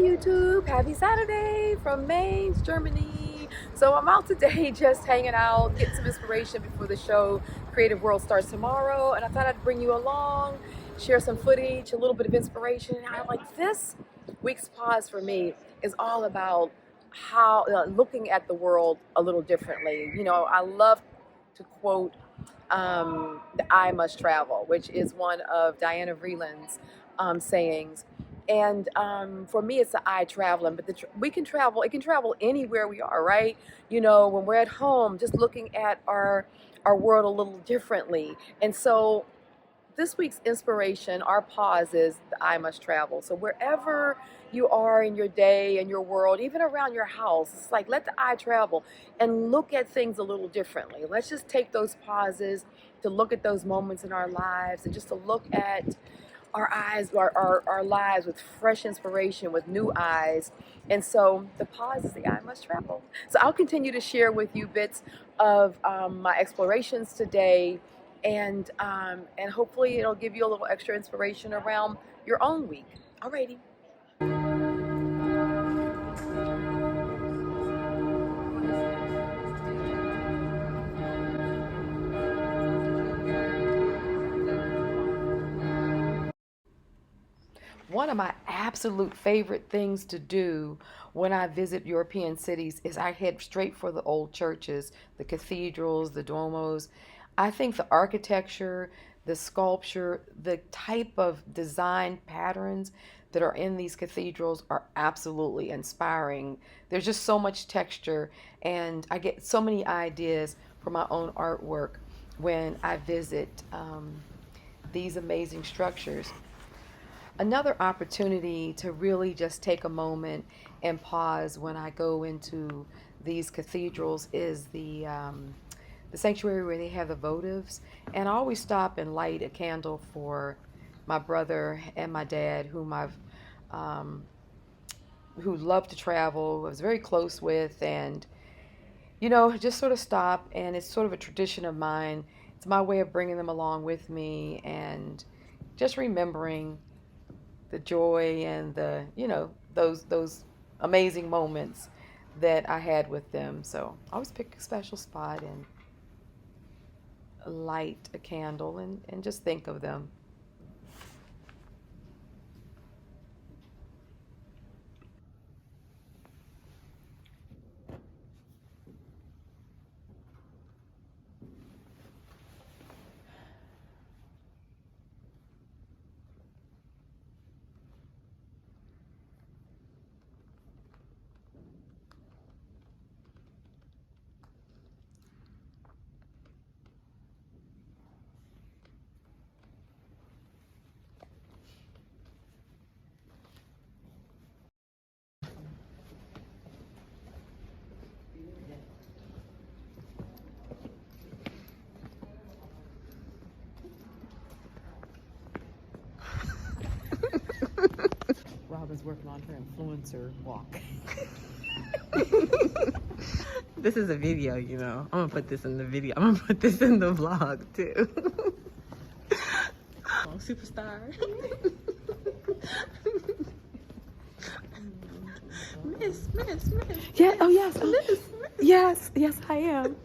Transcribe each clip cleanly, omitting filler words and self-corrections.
YouTube, happy Saturday from Mainz, Germany. So I'm out today just hanging out, getting some inspiration before the show Creative World starts tomorrow, and I thought I'd bring you along, share some footage, a little bit of inspiration. And I like this week's pause for me is all about how looking at the world a little differently. You know, I love to quote the I must travel, which is one of Diana Vreeland's sayings. And for me, it's the I traveling, but we can travel. It can travel anywhere we are, right? You know, when we're at home, just looking at our world a little differently. And so this week's inspiration, our pause is the I must travel. So wherever you are in your day and your world, even around your house, it's like let the eye travel and look at things a little differently. Let's just take those pauses to look at those moments in our lives and just to look at our eyes, our lives with fresh inspiration, with new eyes. And so the pause is the I must travel. So I'll continue to share with you bits of my explorations today, and hopefully it'll give you a little extra inspiration around your own week. Alrighty. One of my absolute favorite things to do when I visit European cities is I head straight for the old churches, the cathedrals, the duomos. I think the architecture, the sculpture, the type of design patterns that are in these cathedrals are absolutely inspiring. There's just so much texture, and I get so many ideas for my own artwork when I visit these amazing structures. Another opportunity to really just take a moment and pause when I go into these cathedrals is the sanctuary where they have the votives, and I always stop and light a candle for my brother and my dad, um, who loved to travel, was very close with, and you know, just sort of stop, and it's sort of a tradition of mine. It's my way of bringing them along with me and just remembering the joy and the those amazing moments that I had with them. So I always pick a special spot and light a candle and just think of them. Robin's working on her influencer walk. This is a video, you know. I'm gonna put this in the video. I'm gonna put this in the vlog too. Oh, superstar. Miss. Yeah, oh yes. Yes, I am.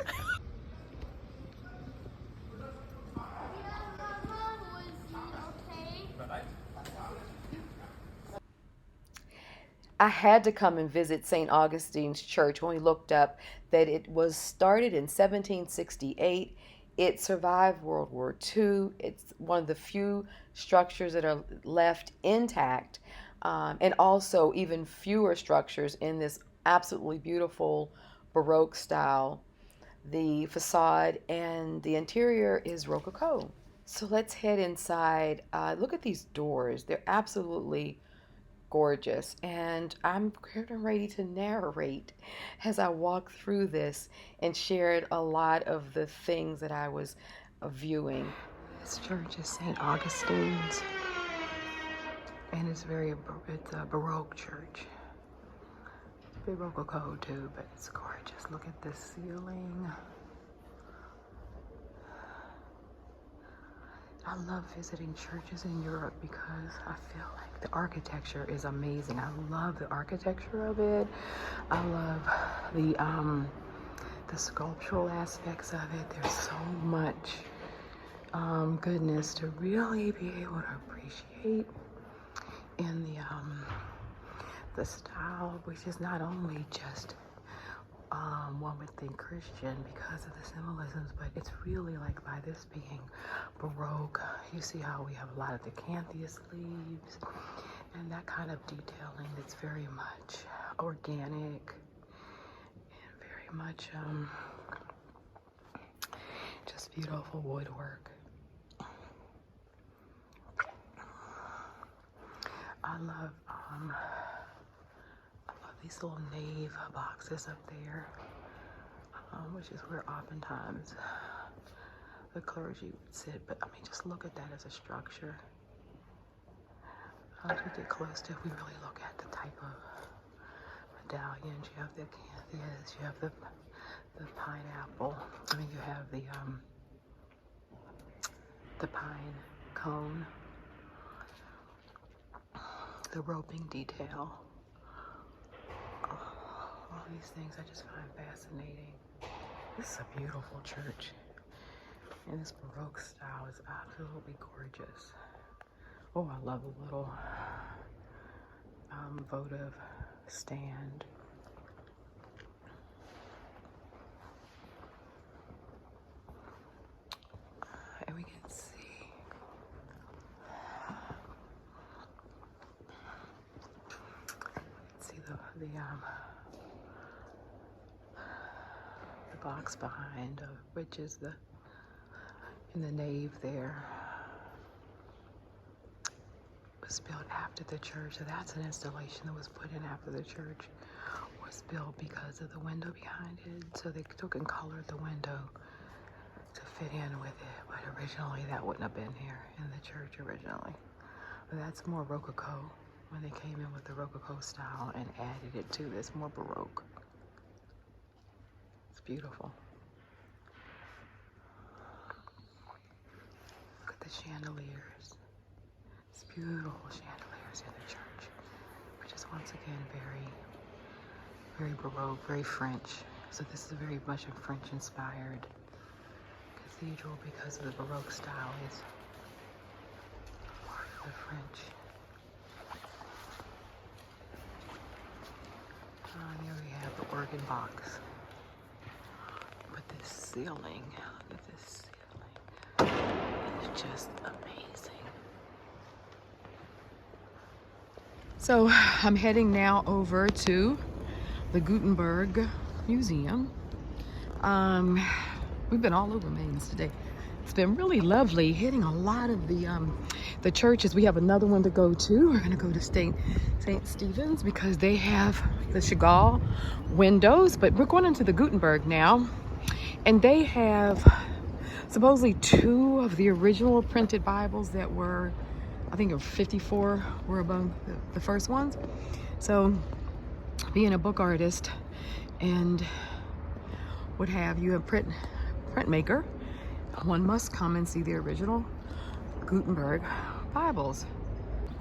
I had to come and visit St. Augustine's church when we looked up that it was started in 1768. It survived World War II. It's one of the few structures that are left intact, and also even fewer structures in this absolutely beautiful Baroque style. The facade and the interior is Rococo. So let's head inside. Look at these doors. They're absolutely gorgeous, and I'm getting ready to narrate as I walk through this and shared a lot of the things that I was viewing. This church is St. Augustine's, and it's a Baroque church. Big Rococo too, but it's gorgeous. Look at this ceiling. I love visiting churches in Europe because I feel like the architecture is amazing. I love the architecture of it. I love the sculptural aspects of it. There's so much goodness to really be able to appreciate in the style, which is not only just one would think Christian because of the symbolisms, but it's really like by this being Baroque, you see how we have a lot of the Canthia sleeves and that kind of detailing that's very much organic and very much just beautiful woodwork. I love these little nave boxes up there, which is where oftentimes the clergy would sit. But I mean, just look at that as a structure. As we get close to it, we really look at the type of medallions. You have the Canthias, you have the pineapple. I mean, you have the pine cone, the roping detail. All these things I just find fascinating. This is a beautiful church, and this Baroque style is absolutely gorgeous. Oh, I love a little votive stand. And we can see the box behind, which is in the nave there, was built after the church. So that's an installation that was put in after the church was built because of the window behind it. So they took and colored the window to fit in with it, but originally that wouldn't have been here in the church originally. But that's more Rococo, when they came in with the Rococo style and added it to this more Baroque. It's beautiful. Look at the chandeliers. It's beautiful chandeliers in the church, which is once again very, very Baroque, very French. So this is very much a French-inspired cathedral because of the Baroque style is part of the French. Here we have the organ box. But this ceiling, look at this ceiling. It's just amazing. So I'm heading now over to the Gutenberg Museum. We've been all over Mainz today. It's been really lovely hitting a lot of the churches. We have another one to go to. We're gonna go to St. Stephen's because they have the Chagall windows, but we're going into the Gutenberg now. And they have supposedly 2 of the original printed Bibles that were, I think 54 were among the first ones. So being a book artist and what have you, a printmaker, one must come and see the original Gutenberg Bibles.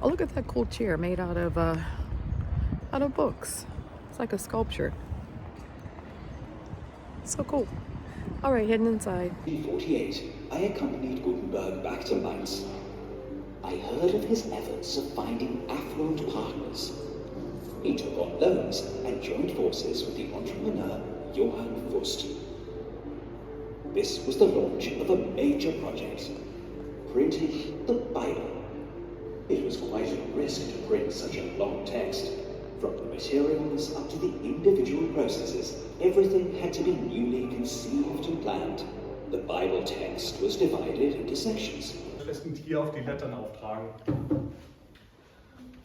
Oh, look at that cool chair made out of books. It's like a sculpture. So cool. All right, heading inside. In 1948, I accompanied Gutenberg back to Mainz. I heard of his efforts of finding affluent partners. He took on loans and joined forces with the entrepreneur Johann Fust. This was the launch of a major project, printing the Bible. It was quite a risk to print such a long text. From the materials up to the individual processes, everything had to be newly conceived and planned. The Bible text was divided into sections. Und hier auf die Lettern auftragen.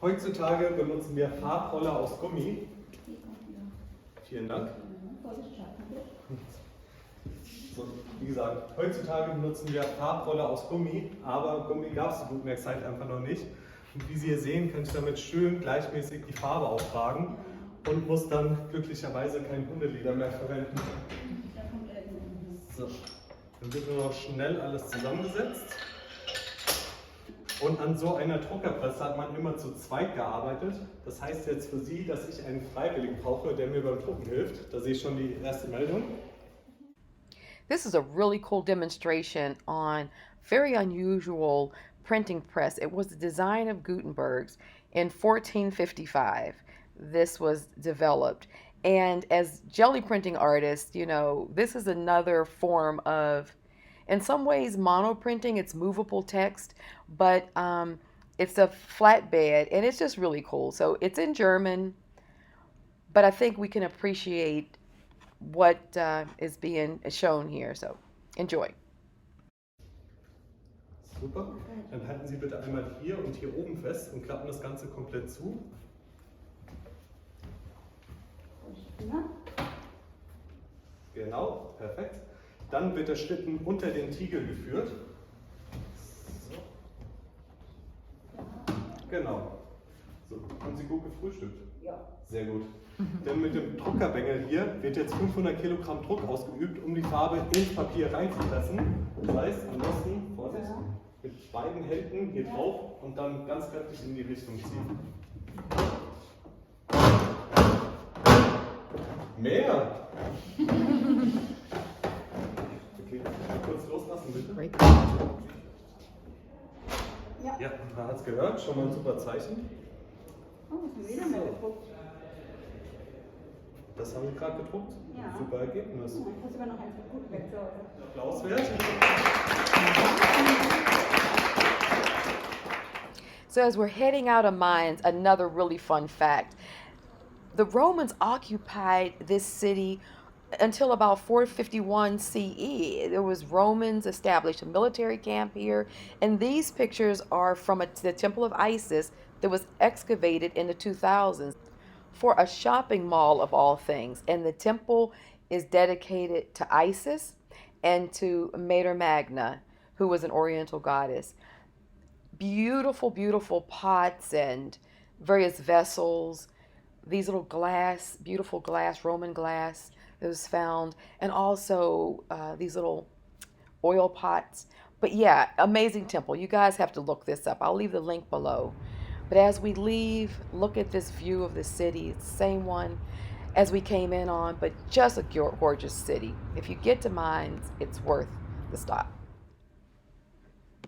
Heutzutage benutzen wir Farbroller aus Gummi. Vielen Dank. So, wie gesagt, heutzutage benutzen wir Farbroller aus Gummi, aber Gummi gab es zu Gutenbergs Zeit einfach noch nicht. Und wie Sie hier sehen, kann ich damit schön gleichmäßig die Farbe auftragen und muss dann glücklicherweise kein Hundeleder mehr verwenden. So, dann wird nur noch schnell alles zusammengesetzt. Und an so einer Druckerpresse hat man immer zu zweit gearbeitet. Das heißt jetzt für Sie, dass ich einen Freiwilligen brauche, der mir beim Drucken hilft. Da sehe ich schon die erste Meldung. This is a really cool demonstration on very unusual printing press. It was the design of Gutenberg's in 1455. This was developed. And as jelly printing artists, you know, this is another form of, in some ways, monoprinting. It's movable text, but it's a flatbed, and it's just really cool. So it's in German, but I think we can appreciate what is being shown here. So enjoy. Super. Dann halten Sie bitte einmal hier und hier oben fest und klappen das Ganze komplett zu. Genau, perfekt. Dann wird der Schlitten unter den Tiegel geführt. So. Genau. So, haben Sie gut gefrühstückt? Ja. Sehr gut. Denn mit dem Druckerbengel hier wird jetzt 500 Kilogramm Druck ausgeübt, um die Farbe ins Papier reinzupressen. Das heißt, am besten, Vorsicht, mit beiden Händen hier drauf und dann ganz kräftig in die Richtung ziehen. Mehr! Okay, kurz loslassen bitte. Ja, man hat es gehört, schon mal ein super Zeichen. Oh, das haben wir wieder mal gedruckt. Das haben Sie gerade gedruckt? Ja. Super Ergebnis. Oh, ich habe sogar noch eins mit Gutenberg zu Hause. Applaus wert. So as we're heading out of Mainz, another really fun fact. The Romans occupied this city until about 451 CE. There was Romans established a military camp here, and these pictures are from the Temple of Isis that was excavated in the 2000s for a shopping mall of all things. And the temple is dedicated to Isis and to Mater Magna, who was an Oriental goddess. Beautiful, beautiful pots and various vessels. These little glass, beautiful glass, Roman glass that was found, and also these little oil pots. But yeah, amazing temple. You guys have to look this up. I'll leave the link below. But as we leave, look at this view of the city. It's the same one as we came in on, but just a gorgeous city. If you get to Mainz, it's worth the stop.